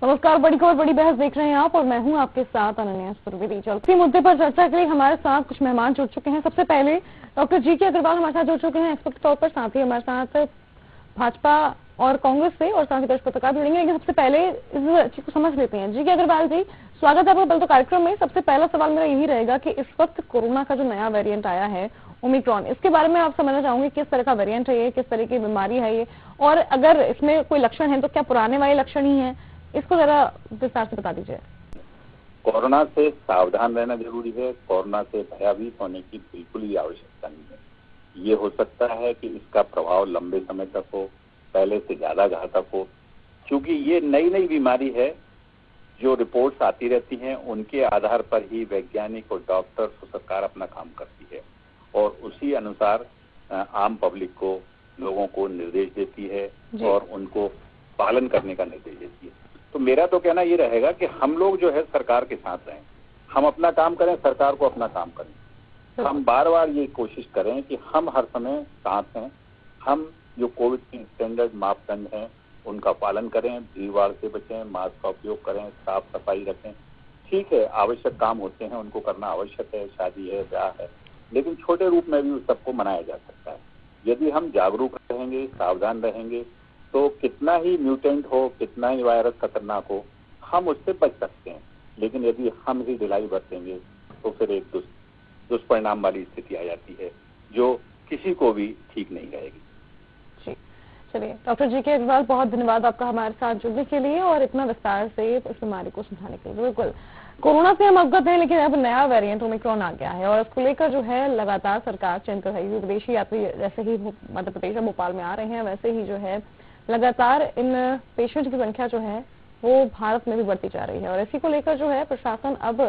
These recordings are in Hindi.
नमस्कार, बड़ी खबर बड़ी बहस देख रहे हैं आप और मैं हूं आपके साथ अनन्या सुरवेदी। इसी मुद्दे पर चर्चा के लिए हमारे साथ कुछ मेहमान जुड़ चुके हैं। सबसे पहले डॉक्टर जी.के. अग्रवाल हमारे साथ जुड़ चुके हैं एक्सपर्ट के तौर पर, साथ ही हमारे साथ भाजपा और कांग्रेस से और साथ ही वरिष्ठ पत्रकार जुड़ेंगे। लेकिन सबसे पहले इस चीज को समझ लेते हैं। जी.के. अग्रवाल जी, स्वागत है आपका पल तो कार्यक्रम में। सबसे पहला सवाल मेरा यही रहेगा कि इस वक्त कोरोना का जो नया वेरिएंट आया है ओमिक्रॉन, इसके बारे में आप समझना चाहूंगे किस तरह का वेरिएंट है ये, किस तरह की बीमारी है ये, और अगर इसमें कोई लक्षण है तो क्या पुराने वाले लक्षण ही है, इसको जरा विस्तार से बता दीजिए। कोरोना से सावधान रहना जरूरी है। कोरोना से भयभीत होने की बिल्कुल ही आवश्यकता नहीं है। ये हो सकता है कि इसका प्रभाव लंबे समय तक हो, पहले से ज्यादा घातक हो, क्योंकि ये नई नई बीमारी है। जो रिपोर्ट्स आती रहती हैं उनके आधार पर ही वैज्ञानिक और डॉक्टर्स और सरकार अपना काम करती है और उसी अनुसार आम पब्लिक को, लोगों को निर्देश देती है और उनको पालन करने का निर्देश देती है। तो मेरा तो कहना ये रहेगा कि हम लोग जो है सरकार के साथ रहें, हम अपना काम करें, सरकार को अपना काम करें। हम बार बार ये कोशिश करें कि हम हर समय साथ हैं, हम जो कोविड की स्टैंडर्ड मापदंड हैं उनका पालन करें, भीड़-भाड़ से बचें, मास्क का उपयोग करें, साफ सफाई रखें। ठीक है, आवश्यक काम होते हैं, उनको करना आवश्यक है, शादी है, ब्याह है, लेकिन छोटे रूप में भी उस सबको मनाया जा सकता है। यदि हम जागरूक रहेंगे, सावधान रहेंगे, तो कितना ही म्यूटेंट हो, कितना ही वायरस खतरनाक हो, हम उससे बच सकते हैं। लेकिन यदि हम ही ढिलाई बरतेंगे तो फिर एक दुष्परिणाम वाली स्थिति आ जाती है जो किसी को भी ठीक नहीं रहेगी। जी, चलिए डॉक्टर जी.के. अग्रवाल, बहुत धन्यवाद आपका हमारे साथ जुड़ने के लिए और इतना विस्तार से इस बीमारी को समझाने के लिए। बिल्कुल, कोरोना से हम अवगत हैं, लेकिन अब नया वेरिएंट ओमिक्रॉन आ गया है और इसको लेकर जो है लगातार सरकार चिंतित है। विदेशी यात्री जैसे ही मध्य प्रदेश और भोपाल में आ रहे हैं, वैसे ही जो है लगातार इन पेशेंट की संख्या जो है वो भारत में भी बढ़ती जा रही है और इसी को लेकर जो है प्रशासन अब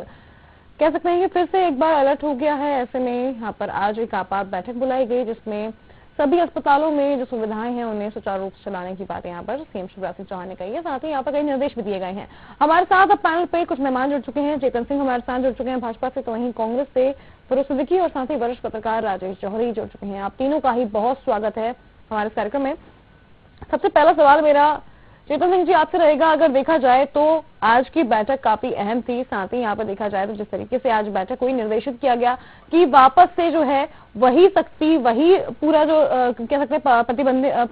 कह सकते हैं कि फिर से एक बार अलर्ट हो गया है। ऐसे में यहाँ पर आज एक आपात बैठक बुलाई गई जिसमें सभी अस्पतालों में जो सुविधाएं हैं उन्हें सुचारू रूप से चलाने की बात यहाँ पर सीएम शिवराज सिंह चौहान ने कही है। साथ ही यहाँ पर कई निर्देश भी दिए गए हैं। हमारे साथ अब पैनल पे कुछ मेहमान जुड़ चुके हैं। चेतन सिंह हमारे साथ जुड़ चुके हैं भाजपा से, तो वहीं कांग्रेस से फिरोज सिद्दीकी और साथ ही वरिष्ठ पत्रकार राजेश जौहरी जुड़ चुके हैं। आप तीनों का ही बहुत स्वागत है हमारे इस कार्यक्रम में। सबसे पहला सवाल मेरा चेतन सिंह जी आपसे रहेगा। अगर देखा जाए तो आज की बैठक काफी अहम थी, साथ ही यहाँ पर देखा जाए तो जिस तरीके से आज बैठक हुई, निर्देशित किया गया कि वापस से जो है वही सख्ती, वही पूरा जो कह सकते हैं प्रतिबंध,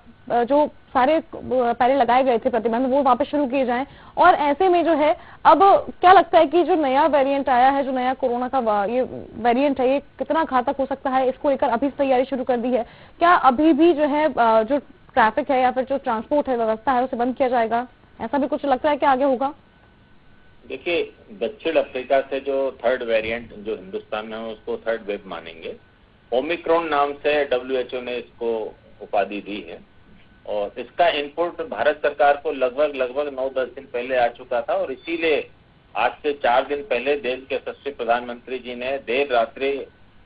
जो सारे पहले लगाए गए थे प्रतिबंध, वो वापस शुरू किए जाएं। और ऐसे में जो है अब क्या लगता है कि जो नया वेरिएंट आया है, जो नया कोरोना का ये वेरिएंट है, ये कितना घातक हो सकता है, इसको लेकर अभी तैयारी शुरू कर दी है? क्या अभी भी जो है जो ट्रैफिक है या फिर जो ट्रांसपोर्ट है, व्यवस्था है, उसे बंद किया जाएगा? ऐसा भी कुछ लगता है कि आगे होगा? देखिए, दक्षिण अफ्रीका से जो थर्ड वेरिएंट जो हिंदुस्तान में है उसको थर्ड वेव मानेंगे। ओमिक्रॉन नाम से WHO ने इसको उपाधि दी है और इसका इनपुट भारत सरकार को लगभग 9-10 दिन पहले आ चुका था और इसीलिए आज से 4 दिन पहले देश के यशस्वी प्रधानमंत्री जी ने देर रात्रि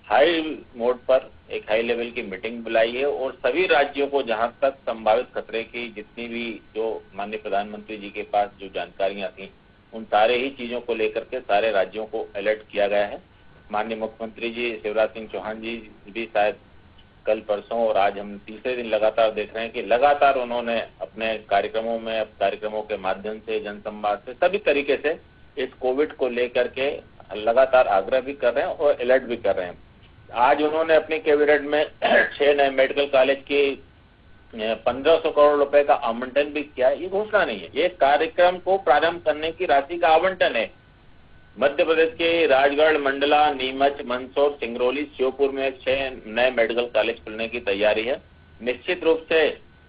हाई मोड पर एक हाई लेवल की मीटिंग बुलाई है और सभी राज्यों को जहां तक संभावित खतरे की जितनी भी जो माननीय प्रधानमंत्री जी के पास जो जानकारियां थी उन सारे ही चीजों को लेकर के सारे राज्यों को अलर्ट किया गया है। माननीय मुख्यमंत्री जी शिवराज सिंह चौहान जी भी शायद कल परसों और आज हम तीसरे दिन लगातार देख रहे हैं कि लगातार उन्होंने अपने कार्यक्रमों के माध्यम से, जनसंवाद से, सभी तरीके से इस कोविड को लेकर के लगातार आग्रह भी कर रहे हैं और अलर्ट भी कर रहे हैं। आज उन्होंने अपनी कैबिनेट में 6 नए मेडिकल कॉलेज की 1500 करोड़ रुपए का आवंटन भी किया है। ये घोषणा नहीं है, ये कार्यक्रम को प्रारंभ करने की राशि का आवंटन है। मध्य प्रदेश के राजगढ़, मंडला, नीमच, मंदसौर, सिंगरौली, श्योपुर में 6 नए मेडिकल कॉलेज खुलने की तैयारी है। निश्चित रूप से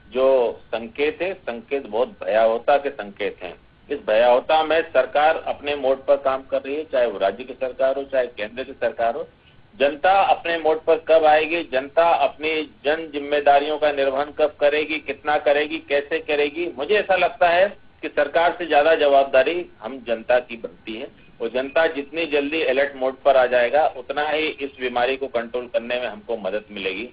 जो संकेत है, संकेत बहुत भयावहता के संकेत हैं। इस भयावहता में सरकार अपने मोड पर काम कर रही है, चाहे वो राज्य की सरकार हो, चाहे केंद्र की सरकार हो। जनता अपने मोड पर कब आएगी, जनता अपनी जन जिम्मेदारियों का निर्वहन कब करेगी, कितना करेगी, कैसे करेगी, मुझे ऐसा लगता है कि सरकार से ज्यादा जवाबदारी हम जनता की बनती है और जनता जितनी जल्दी अलर्ट मोड पर आ जाएगा उतना ही इस बीमारी को कंट्रोल करने में हमको मदद मिलेगी।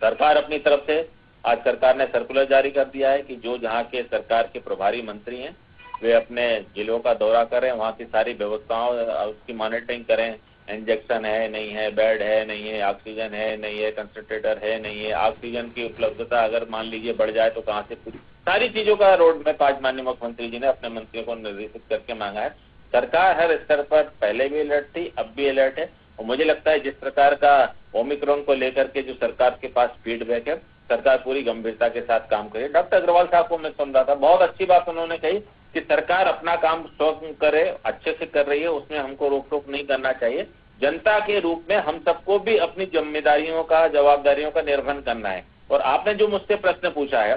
सरकार अपनी तरफ से आज सरकार ने सर्कुलर जारी कर दिया है कि जो जहाँ के सरकार के प्रभारी मंत्री हैं वे अपने जिलों का दौरा करें, वहाँ की सारी व्यवस्थाओं उसकी मॉनिटरिंग करें, इंजेक्शन है नहीं है, बेड है नहीं है, ऑक्सीजन है नहीं है, कंसंट्रेटर है नहीं है, ऑक्सीजन की उपलब्धता अगर मान लीजिए बढ़ जाए तो कहाँ से, कुछ सारी चीजों का रोड मैप आज माननीय मुख्यमंत्री जी ने अपने मंत्रियों को निर्देशित करके मांगा है। सरकार हर स्तर पर पहले भी अलर्ट थी, अब भी अलर्ट है, और मुझे लगता है जिस प्रकार का ओमिक्रॉन को लेकर के जो सरकार के पास फीडबैक है, सरकार पूरी गंभीरता के साथ काम करे। डॉक्टर अग्रवाल साहब को मैं सुन रहा था, बहुत अच्छी बात उन्होंने कही कि सरकार अपना काम स्वयं करे, अच्छे से कर रही है, उसमें हमको रोक टोक नहीं करना चाहिए। जनता के रूप में हम सबको भी अपनी जिम्मेदारियों का, जवाबदारियों का निर्वहन करना है। और आपने जो मुझसे प्रश्न पूछा है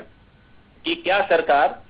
कि क्या सरकार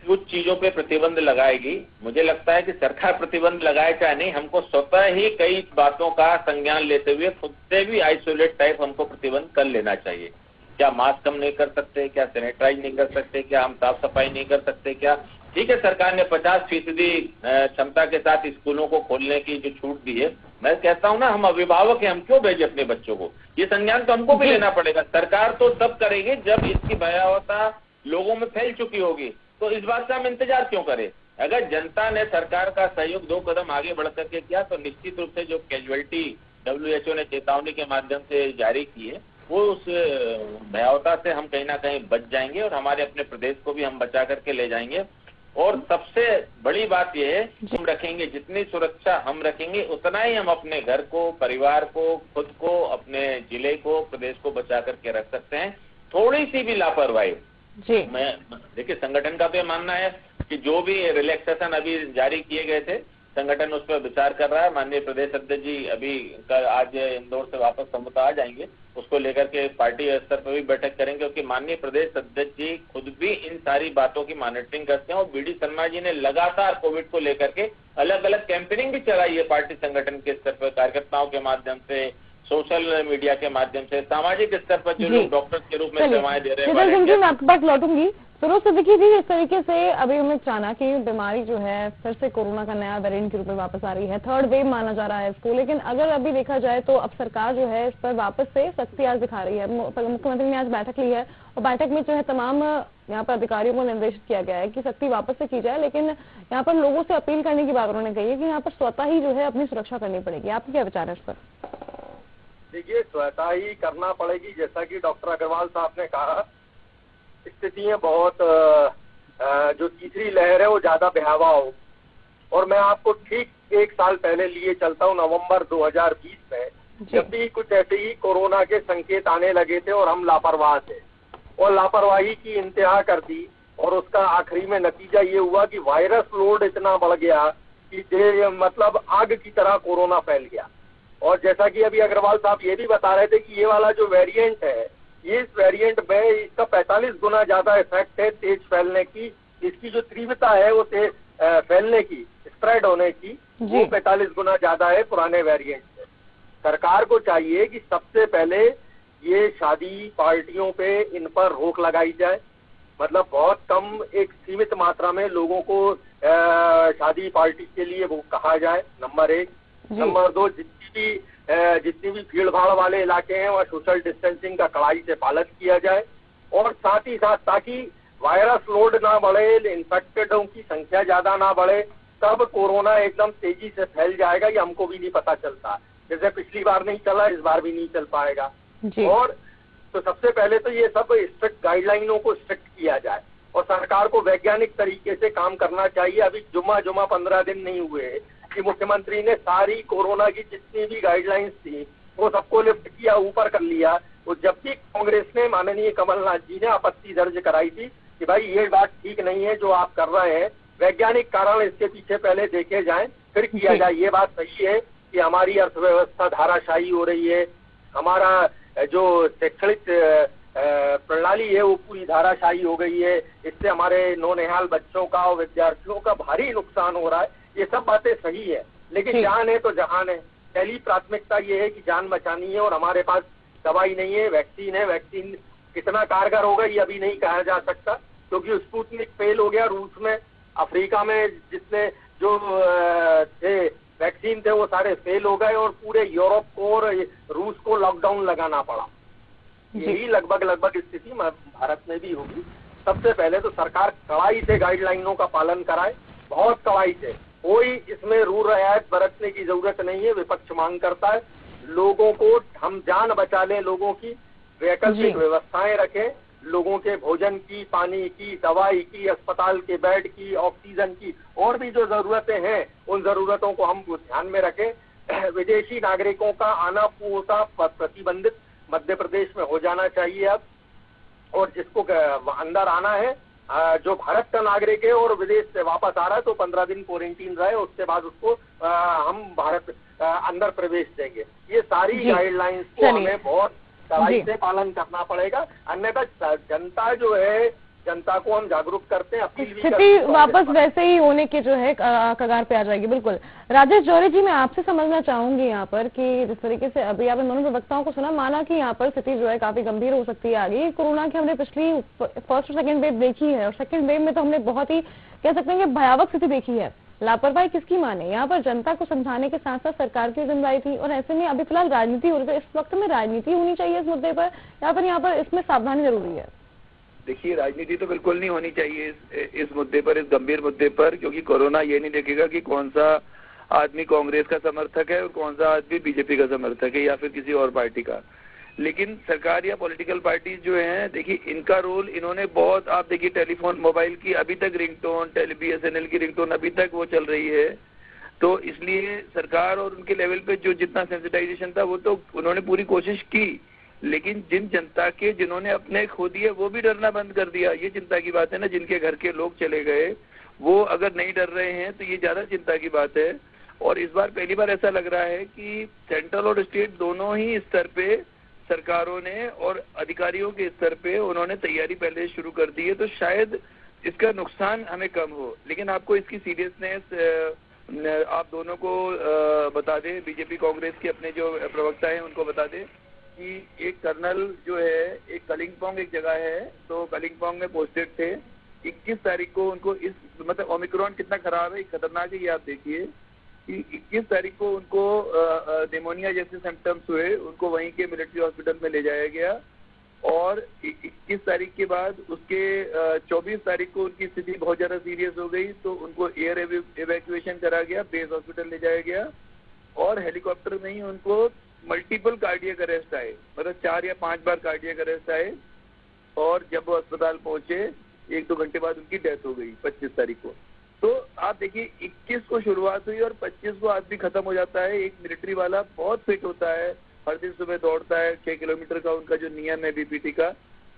कुछ चीजों पे प्रतिबंध लगाएगी, मुझे लगता है कि सरकार प्रतिबंध लगाए चाहे नहीं, हमको स्वतः ही कई बातों का संज्ञान लेते हुए खुद से भी आइसोलेट टाइप हमको प्रतिबंध कर लेना चाहिए। क्या मास्क हम नहीं कर सकते, क्या सैनिटाइज नहीं कर सकते, क्या हम साफ सफाई नहीं कर सकते, क्या ठीक है सरकार ने 50% क्षमता के साथ स्कूलों को खोलने की जो छूट दी है, मैं कहता हूं ना, हम अभिभावक हैं, हम क्यों भेजें अपने बच्चों को, ये संज्ञान तो हमको भी लेना पड़ेगा। सरकार तो तब करेगी जब इसकी भयावहता लोगों में फैल चुकी होगी, तो इस बात का हम इंतजार क्यों करें। अगर जनता ने सरकार का सहयोग 2 कदम आगे बढ़ करके किया तो निश्चित रूप से जो कैजुअलिटी WHO ने चेतावनी के माध्यम से जारी की है, वो उस भयावहता से हम कहीं ना कहीं बच जाएंगे और हमारे अपने प्रदेश को भी हम बचा करके ले जाएंगे। और सबसे बड़ी बात यह है, हम रखेंगे, जितनी सुरक्षा हम रखेंगे उतना ही हम अपने घर को, परिवार को, खुद को, अपने जिले को, प्रदेश को बचा करके रख सकते हैं। थोड़ी सी भी लापरवाही, मैं देखिए संगठन का तो ये मानना है कि जो भी रिलैक्सेशन अभी जारी किए गए थे, संगठन उस पर विचार कर रहा है। माननीय प्रदेश अध्यक्ष जी अभी आज इंदौर से वापस संभवतः आ जाएंगे, उसको लेकर के पार्टी स्तर पर भी बैठक करेंगे, क्योंकि माननीय प्रदेश अध्यक्ष जी खुद भी इन सारी बातों की मॉनिटरिंग करते हैं। और BD शर्मा जी ने लगातार कोविड को लेकर के अलग अलग कैंपेनिंग भी चलाई है पार्टी संगठन के स्तर पर, कार्यकर्ताओं के माध्यम से, सोशल मीडिया के माध्यम से, सामाजिक स्तर पर जो लोग डॉक्टर के रूप में सेवाएं दे रहे हैं। मैं आपके पास लौटूंगी। फिरोज सिद्दीकी जी, इस तरीके से अभी हमें जाना कि बीमारी जो है फिर से कोरोना का नया वेरिएंट के रूप में वापस आ रही है, 3rd वेव माना जा रहा है इसको, लेकिन अगर अभी देखा जाए तो अब सरकार जो है इस पर वापस से सख्ती आज दिखा रही है। मुख्यमंत्री ने आज बैठक ली है और बैठक में जो है तमाम यहाँ पर अधिकारियों को निर्देशित किया गया है कि सख्ती वापस से की जाए, लेकिन यहाँ पर लोगों से अपील करने की बात उन्होंने कही है कि यहाँ पर स्वतः ही जो है अपनी सुरक्षा करनी पड़ेगी। आपके क्या विचार है इस पर? देखिए, स्वतः ही करना पड़ेगी, जैसा कि डॉक्टर अग्रवाल साहब ने कहा, स्थितियां बहुत जो तीसरी लहर है वो ज्यादा भयावह हो। और मैं आपको ठीक 1 साल पहले लिए चलता हूँ, नवंबर 2020 में, जब भी कुछ ऐसे ही कोरोना के संकेत आने लगे थे और हम लापरवाह थे और लापरवाही की इंतहा कर दी, और उसका आखिरी में नतीजा ये हुआ कि वायरस लोड इतना बढ़ गया कि मतलब आग की तरह कोरोना फैल गया। और जैसा कि अभी अग्रवाल साहब ये भी बता रहे थे कि ये वाला जो वेरिएंट है, ये इस वेरिएंट में इसका 45 गुना ज्यादा इफेक्ट है तेज फैलने की, इसकी जो तीव्रता है वो फैलने की, स्प्रेड होने की, वो 45 गुना ज्यादा है पुराने वेरिएंट से। सरकार को चाहिए कि सबसे पहले ये शादी पार्टियों पे इन पर रोक लगाई जाए, मतलब बहुत कम एक सीमित मात्रा में लोगों को शादी पार्टी के लिए वो कहा जाए, नंबर 1। नंबर 2, जितनी भी भीड़ भाड़ वाले इलाके हैं वहाँ सोशल डिस्टेंसिंग का कड़ाई से पालन किया जाए, और साथ ही साथ ताकि वायरस लोड ना बढ़े, इन्फेक्टेडों की संख्या ज्यादा ना बढ़े, तब कोरोना एकदम तेजी से फैल जाएगा, ये हमको भी नहीं पता चलता। जैसे पिछली बार नहीं चला, इस बार भी नहीं चल पाएगा। और तो सबसे पहले तो ये सब स्ट्रिक्ट गाइडलाइनों को स्ट्रिक्ट किया जाए और सरकार को वैज्ञानिक तरीके से काम करना चाहिए। अभी जुम्मा 15 दिन नहीं हुए कि मुख्यमंत्री ने सारी कोरोना की जितनी भी गाइडलाइंस थी वो सबको लिफ्ट किया, ऊपर कर लिया। वो जब भी कांग्रेस ने, माननीय कमलनाथ जी ने आपत्ति दर्ज कराई थी कि भाई ये बात ठीक नहीं है जो आप कर रहे हैं, वैज्ञानिक कारण इसके पीछे पहले देखे जाएं फिर किया जाए। ये बात सही है कि हमारी अर्थव्यवस्था धाराशायी हो रही है, हमारा जो शैक्षणिक प्रणाली है वो पूरी धाराशायी हो गई है, इससे हमारे नौनिहाल बच्चों का और विद्यार्थियों का भारी नुकसान हो रहा है। ये सब बातें सही है, लेकिन जान है तो जहान है। पहली प्राथमिकता ये है कि जान बचानी है, और हमारे पास दवाई नहीं है, वैक्सीन है। वैक्सीन कितना कारगर होगा ये अभी नहीं कहा जा सकता, क्योंकि स्पुतनिक फेल हो गया रूस में, अफ्रीका में जितने जो थे वैक्सीन थे वो सारे फेल हो गए, और पूरे यूरोप को और रूस को लॉकडाउन लगाना पड़ा। यही लगभग स्थिति भारत में भी होगी। सबसे पहले तो सरकार कड़ाई से गाइडलाइनों का पालन कराए, बहुत कड़ाई से, कोई इसमें रूल रियायत बरतने की जरूरत नहीं है। विपक्ष मांग करता है लोगों को हम जान बचा लें, लोगों की वैकल्पिक व्यवस्थाएं रखें, लोगों के भोजन की, पानी की, दवाई की, अस्पताल के बेड की, ऑक्सीजन की, और भी जो जरूरतें हैं उन जरूरतों को हम ध्यान में रखें। विदेशी नागरिकों का आना पूर्णतः प्रतिबंधित मध्य प्रदेश में हो जाना चाहिए अब, और जिसको अंदर आना है, जो भारत का नागरिक है और विदेश से वापस आ रहा है, तो 15 दिन क्वारंटीन रहे, उसके बाद उसको हम भारत अंदर प्रवेश देंगे। ये सारी गाइडलाइंस को हमें बहुत कड़ाई से पालन करना पड़ेगा, अन्यथा जनता जो है, जनता को हम जागरूक करते हैं, अपील भी स्थिति वापस वैसे ही होने की जो है कगार पे आ जाएगी। बिल्कुल राजेश जौहरी जी, मैं आपसे समझना चाहूंगी यहाँ पर कि जिस तरीके से अभी आपने दोनों प्रवक्ताओं को सुना, माना कि यहाँ पर स्थिति जो है काफी गंभीर हो सकती है आगे। कोरोना की हमने पिछली फर्स्ट और सेकंड वेव देखी है, और सेकंड वेव में तो हमने बहुत ही कह सकते हैं कि भयावह स्थिति देखी है। लापरवाही किसकी माने? यहाँ पर जनता को समझाने के साथ साथ सरकार की जिम्मेदारी थी, और ऐसे में अभी फिलहाल राजनीति हो रही है। इस वक्त में राजनीति होनी चाहिए इस मुद्दे पर, यहाँ पर इसमें सावधानी जरूरी है? देखिए, राजनीति तो बिल्कुल नहीं होनी चाहिए इस मुद्दे पर, इस गंभीर मुद्दे पर, क्योंकि कोरोना ये नहीं देखेगा कि कौन सा आदमी कांग्रेस का समर्थक है और कौन सा आदमी बीजेपी का समर्थक है या फिर किसी और पार्टी का। लेकिन सरकार या पॉलिटिकल पार्टी जो है, देखिए इनका रोल इन्होंने बहुत, आप देखिए टेलीफोन, मोबाइल की अभी तक रिंगटोन, BSNL की रिंगटोन अभी तक वो चल रही है। तो इसलिए सरकार और उनके लेवल पे जो जितना सेंसिटाइजेशन था वो तो उन्होंने पूरी कोशिश की, लेकिन जिन जनता के जिन्होंने अपने खो दिए वो भी डरना बंद कर दिया। ये चिंता की बात है ना, जिनके घर के लोग चले गए वो अगर नहीं डर रहे हैं तो ये ज्यादा चिंता की बात है। और इस बार पहली बार ऐसा लग रहा है कि सेंट्रल और स्टेट दोनों ही स्तर पे सरकारों ने और अधिकारियों के स्तर पे उन्होंने तैयारी पहले शुरू कर दी है, तो शायद इसका नुकसान हमें कम हो। लेकिन आपको इसकी सीरियसनेस आप दोनों को बता दें, बीजेपी कांग्रेस के अपने जो प्रवक्ता हैं उनको बता दें कि एक कर्नल जो है, एक कलिंगपोंग एक जगह है, तो कलिंगपोंग में पोस्टेड थे। 21 तारीख को उनको इस मतलब ओमिक्रॉन कितना खराब है, खतरनाक है, ये आप देखिए कि 21 तारीख को उनको निमोनिया जैसे सिम्टम्स हुए, उनको वहीं के मिलिट्री हॉस्पिटल में ले जाया गया, और 21 तारीख के बाद उसके 24 तारीख को उनकी स्थिति बहुत ज्यादा सीरियस हो गई, तो उनको एयर एवैक्यूएशन करा गया, बेस हॉस्पिटल ले जाया गया, और हेलीकॉप्टर में ही उनको मल्टीपल कार्डियक अरेस्ट आए, मतलब 4 या 5 बार कार्डियक अरेस्ट आए, और जब वो अस्पताल पहुंचे 1-2 घंटे बाद उनकी डेथ हो गई 25 तारीख को। तो आप देखिए 21 को शुरुआत हुई और 25 को आदमी खत्म हो जाता है। एक मिलिट्री वाला बहुत फिट होता है, हर दिन सुबह दौड़ता है, 6 किलोमीटर का उनका जो नियम है बीपीटी का,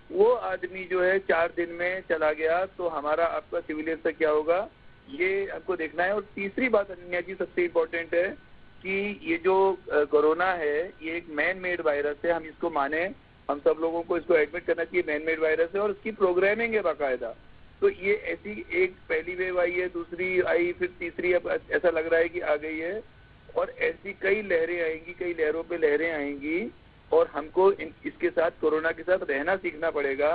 वो आदमी जो है 4 दिन में चला गया, तो हमारा आपका सिविलियन से क्या होगा, ये हमको देखना है। और तीसरी बात अनन्या जी सबसे इम्पोर्टेंट है कि ये जो कोरोना है ये एक मैन मेड वायरस है, हम इसको माने, हम सब लोगों को इसको एडमिट करना चाहिए, मैन मेड वायरस है, और इसकी प्रोग्रामिंग है बाकायदा। तो ये ऐसी एक पहली वेव आई है, दूसरी आई, फिर तीसरी अब ऐसा लग रहा है कि आ गई है, और ऐसी कई लहरें आएंगी, कई लहरों पे लहरें आएंगी, और हमको इसके साथ, कोरोना के साथ रहना सीखना पड़ेगा।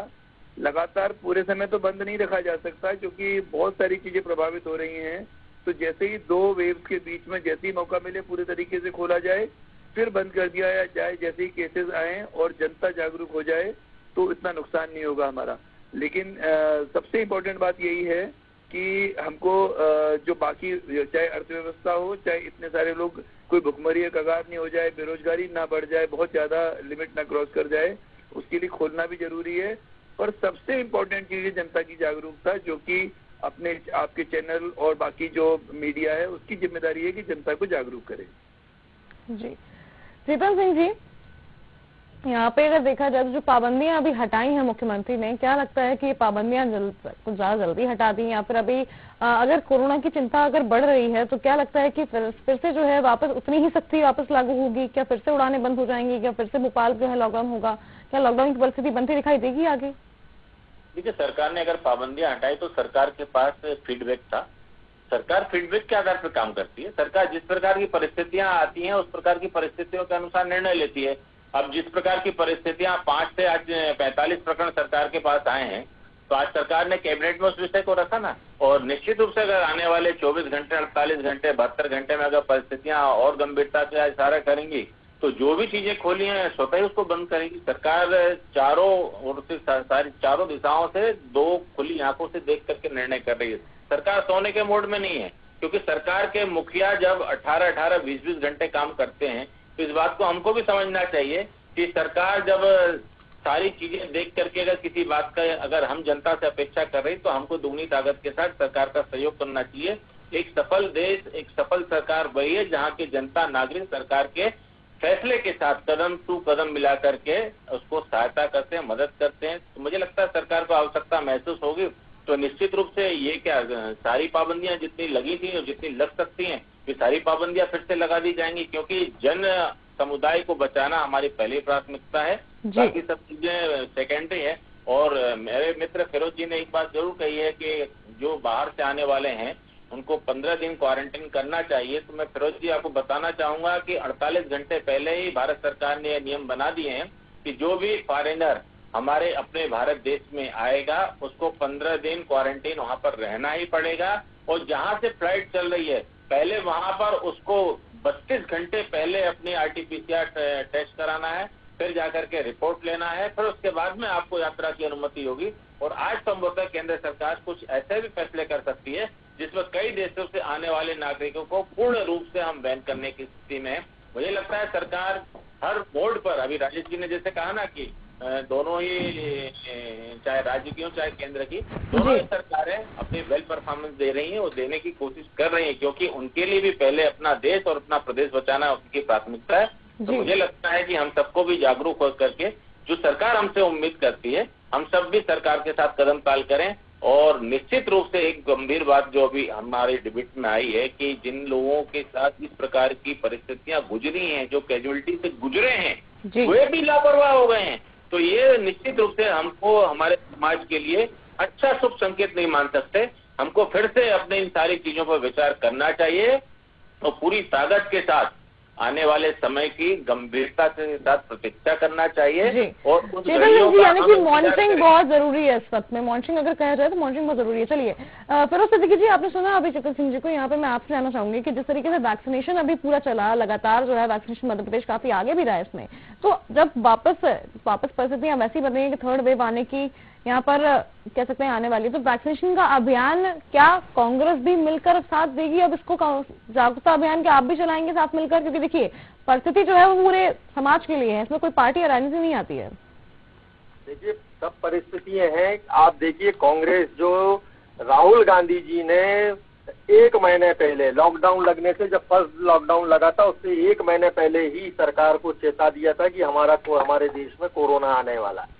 लगातार पूरे समय तो बंद नहीं रखा जा सकता, क्योंकि बहुत सारी चीजें प्रभावित हो रही हैं। तो जैसे ही 2 वेव्स के बीच में जैसे ही मौका मिले पूरे तरीके से खोला जाए, फिर बंद कर दिया जाए, जैसे ही केसेस आए और जनता जागरूक हो जाए, तो इतना नुकसान नहीं होगा हमारा। लेकिन सबसे इम्पोर्टेंट बात यही है कि हमको जो बाकी, चाहे अर्थव्यवस्था हो, चाहे इतने सारे लोग, कोई भुखमरी या कगार नहीं हो जाए, बेरोजगारी ना बढ़ जाए, बहुत ज्यादा लिमिट ना क्रॉस कर जाए, उसके लिए खोलना भी जरूरी है। और सबसे इम्पोर्टेंट चीज है जनता की जागरूकता, जो कि अपने आपके चैनल और बाकी जो मीडिया है उसकी जिम्मेदारी है कि जनता को जागरूक करे। जी प्रीतम सिंह जी, यहाँ पे अगर देखा जाए तो जो पाबंदियां अभी हटाई हैं मुख्यमंत्री ने, क्या लगता है कि ये पाबंदियां कुछ ज्यादा जल्दी हटा दी, या फिर अभी अगर कोरोना की चिंता अगर बढ़ रही है तो क्या लगता है कि फिर से जो है वापस उतनी ही सख्ती वापस लागू होगी? क्या फिर से उड़ानें बंद हो जाएंगी? क्या फिर से भोपाल जो है लॉकडाउन होगा? क्या लॉकडाउन की परिस्थिति बनती दिखाई देगी आगे? देखिए, सरकार ने अगर पाबंदियां हटाई तो सरकार के पास फीडबैक था। सरकार फीडबैक के आधार पर काम करती है। सरकार जिस प्रकार की परिस्थितियां आती हैं उस प्रकार की परिस्थितियों के अनुसार निर्णय लेती है। अब जिस प्रकार की परिस्थितियां 5 से आज 45 प्रकरण सरकार के पास आए हैं, तो आज सरकार ने कैबिनेट में उस विषय को रखा ना, और निश्चित रूप से अगर आने वाले 24 घंटे, 48 घंटे, 72 घंटे में अगर परिस्थितियां और गंभीरता से इशारा करेंगी, तो जो भी चीजें खोली हैं स्वतः ही उसको बंद करेगी। सरकार चारों ओर से, सारी चारों दिशाओं से 2 खुली आंखों से देख करके निर्णय कर रही है। सरकार सोने के मोड में नहीं है। क्योंकि सरकार के मुखिया जब 18-18, 20-20 घंटे काम करते हैं तो इस बात को हमको भी समझना चाहिए कि सरकार जब सारी चीजें देख करके अगर किसी बात का अगर हम जनता से अपेक्षा कर रही तो हमको दुगनी ताकत के साथ सरकार का सहयोग करना चाहिए। एक सफल देश, एक सफल सरकार वही है जहाँ की जनता नागरिक सरकार के फैसले के साथ कदम टू कदम मिला करके उसको सहायता करते हैं, मदद करते हैं। तो मुझे लगता है सरकार को आवश्यकता महसूस होगी तो निश्चित रूप से ये क्या सारी पाबंदियां जितनी लगी थी और जितनी लग सकती हैं ये सारी पाबंदियां फिर से लगा दी जाएंगी, क्योंकि जन समुदाय को बचाना हमारी पहली प्राथमिकता है, बाकी सब चीजें सेकेंडरी है। और मेरे मित्र फिरोज जी ने एक बात जरूर कही है कि जो बाहर से आने वाले हैं उनको 15 दिन क्वारंटाइन करना चाहिए। तो मैं फिरोज जी आपको बताना चाहूंगा कि 48 घंटे पहले ही भारत सरकार ने नियम बना दिए हैं कि जो भी फॉरेनर हमारे अपने भारत देश में आएगा उसको 15 दिन क्वारंटाइन वहां पर रहना ही पड़ेगा। और जहां से फ्लाइट चल रही है पहले वहां पर उसको 32 घंटे पहले अपनी RT-PCR टेस्ट कराना है, फिर जाकर के रिपोर्ट लेना है, फिर उसके बाद में आपको यात्रा की अनुमति होगी। और आज संभवतः केंद्र सरकार कुछ ऐसे भी फैसले कर सकती है जिसमें कई देशों से आने वाले नागरिकों को पूर्ण रूप से हम बैन करने की स्थिति में है। मुझे लगता है सरकार हर मोड पर, अभी राजेश जी ने जैसे कहा ना कि दोनों ही चाहे राज्य की हो चाहे केंद्र की, दोनों ही सरकारें अपनी वेल परफॉर्मेंस दे रही हैं और देने की कोशिश कर रही हैं, क्योंकि उनके लिए भी पहले अपना देश और अपना प्रदेश बचाना उनकी प्राथमिकता है। तो मुझे लगता है कि हम सबको भी जागरूक हो करके जो सरकार हमसे उम्मीद करती है हम सब भी सरकार के साथ कदम ताल करें। और निश्चित रूप से एक गंभीर बात जो अभी हमारे डिबेट में आई है कि जिन लोगों के साथ इस प्रकार की परिस्थितियां गुजरी हैं, जो कैजुअलिटी से गुजरे हैं, वे भी लापरवाह हो गए हैं, तो ये निश्चित रूप से हमको हमारे समाज के लिए अच्छा शुभ संकेत नहीं मान सकते। हमको फिर से अपने इन सारी चीजों पर विचार करना चाहिए और पूरी ताकत के साथ आने वाले समय की गंभीरता के साथ प्रतीक्षा करना चाहिए। और यानी कि मॉनिटरिंग बहुत जरूरी है इस वक्त में। मॉनिटरिंग अगर कहा जाए तो मॉनिटरिंग बहुत जरूरी है। चलिए फिरोज सिद्दीकी जी, आपने सुना अभी चेतन सिंह जी को, यहाँ पे मैं आपसे जानना चाहूंगी कि जिस तरीके से वैक्सीनेशन अभी पूरा चला, लगातार जो है वैक्सीनेशन मध्य प्रदेश काफी आगे भी रहा है इसमें, तो जब वापस परिस्थितियां वैसी बन रही है कि थर्ड वेव आने की यहाँ पर कह सकते हैं आने वाली, तो वैक्सीनेशन का अभियान क्या कांग्रेस भी मिलकर साथ देगी? अब इसको जागरूकता अभियान के आप भी चलाएंगे साथ मिलकर? क्योंकि देखिए परिस्थिति जो है वो पूरे समाज के लिए है, इसमें कोई पार्टी या राजनीति नहीं आती है। देखिए सब परिस्थितियां हैं। आप देखिए कांग्रेस जो राहुल गांधी जी ने 1 महीने पहले लॉकडाउन लगने से, जब फर्स्ट लॉकडाउन लगा था उससे 1 महीने पहले ही सरकार को चेता दिया था कि हमारे देश में कोरोना आने वाला है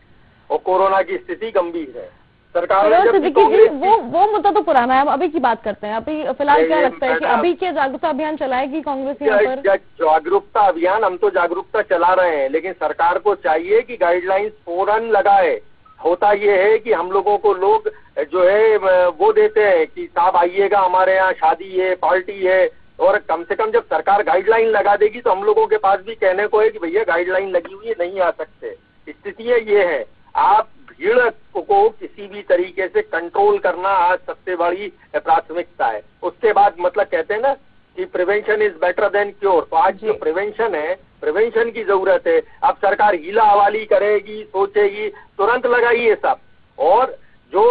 और कोरोना की स्थिति गंभीर है। सरकार ने वो मुद्दा तो पुराना है, अब अभी की बात करते हैं। अभी फिलहाल क्या लगता है कि अभी क्या जागरूकता अभियान चलाएगी कांग्रेस यहाँ पर? जागरूकता अभियान हम तो जागरूकता चला रहे हैं, लेकिन सरकार को चाहिए कि गाइडलाइंस फौरन लगाए। होता ये है कि हम लोगों को लोग जो है वो देते हैं कि साहब आइएगा हमारे यहाँ, शादी है, पार्टी है, और कम से कम जब सरकार गाइडलाइन लगा देगी तो हम लोगों के पास भी कहने को है कि भैया गाइडलाइन लगी हुई है, नहीं आ सकते। स्थितियां ये है, आप भीड़ को किसी भी तरीके से कंट्रोल करना आज सबसे बड़ी प्राथमिकता है। उसके बाद मतलब कहते हैं ना कि prevention is better than cure, तो आज जो प्रिवेंशन है, प्रिवेंशन की जरूरत है। अब सरकार हीला हवाली करेगी, सोचेगी, तुरंत लगाइए सब, और जो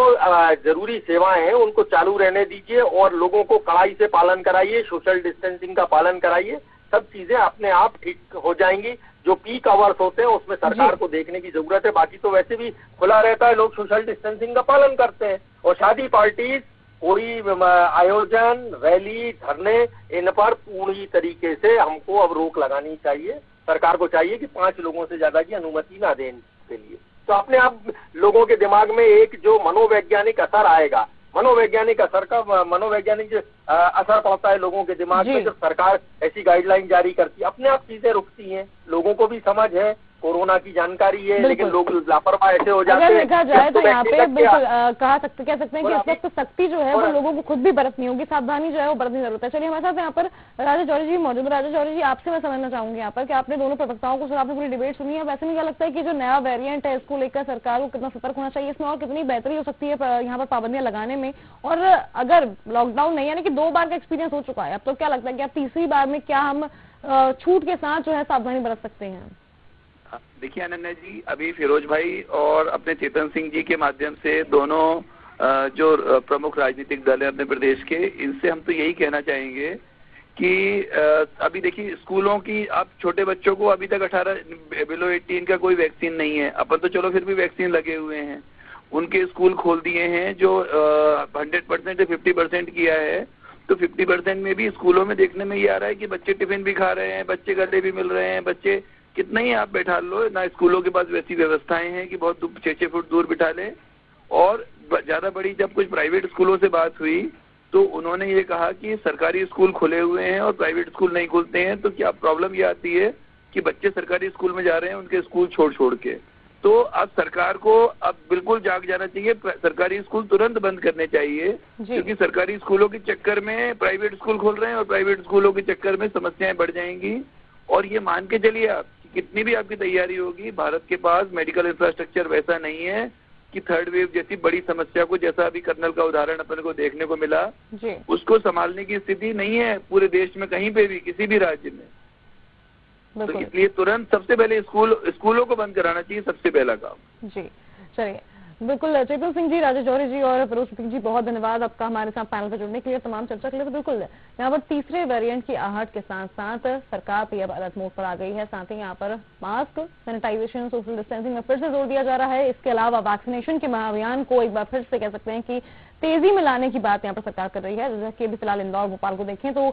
जरूरी सेवाएं हैं उनको चालू रहने दीजिए और लोगों को कड़ाई से पालन कराइए, सोशल डिस्टेंसिंग का पालन कराइए, सब चीजें अपने आप ठीक हो जाएंगी। जो पीक आवर्स होते हैं उसमें सरकार को देखने की जरूरत है, बाकी तो वैसे भी खुला रहता है, लोग सोशल डिस्टेंसिंग का पालन करते हैं। और शादी पार्टी, कोई आयोजन, रैली, धरने, इन पर पूरी तरीके से हमको अब रोक लगानी चाहिए। सरकार को चाहिए कि 5 लोगों से ज्यादा की अनुमति ना दें के लिए। तो अपने आप लोगों के दिमाग में एक जो मनोवैज्ञानिक असर आएगा, मनोवैज्ञानिक असर का मनोवैज्ञानिक असर पड़ता है लोगों के दिमाग में जब सरकार ऐसी गाइडलाइन जारी करती है, अपने आप चीजें रुकती हैं। लोगों को भी समझ है, कोरोना की जानकारी है, लेकिन लोग लापरवाह ऐसे हो जाते हैं। अगर देखा जाए तो यहाँ पे बिल्कुल कह सकते हैं कि इस वक्त सख्ती जो है वो लोगों को खुद भी बरतनी होगी, सावधानी जो है वो बरतनी जरूरत है। चलिए हमारे साथ यहाँ पर राजा जौहरी जी मौजूद है। राजा जौहरी जी, आपसे मैं समझना चाहूंगी यहाँ पर कि आपने दोनों प्रवक्ताओं को सुना, आपने पूरी डिबेट सुनी है, वैसे में क्या लगता है कि जो नया वेरिएंट है इसको लेकर सरकार को कितना सतर्क होना चाहिए, इसमें और कितनी बेहतरी हो सकती है यहाँ पर पाबंदियां लगाने में? और अगर लॉकडाउन नहीं, यानी कि 2 बार का एक्सपीरियंस हो चुका है, अब तो क्या लगता है कि अब तीसरी बार में क्या हम छूट के साथ जो है सावधानी बरत सकते हैं? देखिए अनन्या जी, अभी फिरोज भाई और अपने चेतन सिंह जी के माध्यम से दोनों जो प्रमुख राजनीतिक दल है अपने प्रदेश के, इनसे हम तो यही कहना चाहेंगे कि अभी देखिए स्कूलों की, आप छोटे बच्चों को अभी तक 18 बिलो 18 का कोई वैक्सीन नहीं है। अपन तो चलो फिर भी वैक्सीन लगे हुए हैं। उनके स्कूल खोल दिए हैं जो 100% या 50% किया है। तो 50% में भी स्कूलों में देखने में ये आ रहा है कि बच्चे टिफिन भी खा रहे हैं, बच्चे गले भी मिल रहे हैं, बच्चे कितना ही आप बैठा लो ना, स्कूलों के पास वैसी व्यवस्थाएं हैं कि बहुत 6-6 फुट दूर बिठा लें। और ज्यादा बड़ी जब कुछ प्राइवेट स्कूलों से बात हुई तो उन्होंने ये कहा कि सरकारी स्कूल खुले हुए हैं और प्राइवेट स्कूल नहीं खुलते हैं, तो क्या प्रॉब्लम ये आती है कि बच्चे सरकारी स्कूल में जा रहे हैं उनके स्कूल छोड़ के। तो अब सरकार को अब बिल्कुल जाग जाना चाहिए, सरकारी स्कूल तुरंत बंद करने चाहिए, क्योंकि सरकारी स्कूलों के चक्कर में प्राइवेट स्कूल खोल रहे हैं और प्राइवेट स्कूलों के चक्कर में समस्याएं बढ़ जाएंगी। और ये मान के चलिए आप कितनी भी आपकी तैयारी होगी, भारत के पास मेडिकल इंफ्रास्ट्रक्चर वैसा नहीं है कि थर्ड वेव जैसी बड़ी समस्या को, जैसा अभी कर्नल का उदाहरण अपन को देखने को मिला, उसको संभालने की स्थिति नहीं है पूरे देश में कहीं पे भी, किसी भी राज्य में। तो इसलिए तुरंत सबसे पहले स्कूलों को बंद कराना चाहिए, सबसे पहला काम। जी चलिए, बिल्कुल चेतन सिंह जी, राजेश जौहरी जी और फिरोज सिंह जी, बहुत धन्यवाद आपका हमारे साथ पैनल पर जुड़ने के लिए, तमाम चर्चा के लिए। तो बिल्कुल यहाँ पर तीसरे वेरिएंट की आहट के साथ साथ सरकार भी अब अलर्ट मोड पर आ गई है। साथ ही यहाँ पर मास्क, सैनिटाइजेशन, सोशल डिस्टेंसिंग में फिर से जोर दिया जा रहा है। इसके अलावा वैक्सीनेशन के महाअभियान को एक बार फिर से कह सकते हैं कि तेजी में लाने की बात यहाँ पर सरकार कर रही है। जैसे कि अभी फिलहाल इंदौर, भोपाल को देखें तो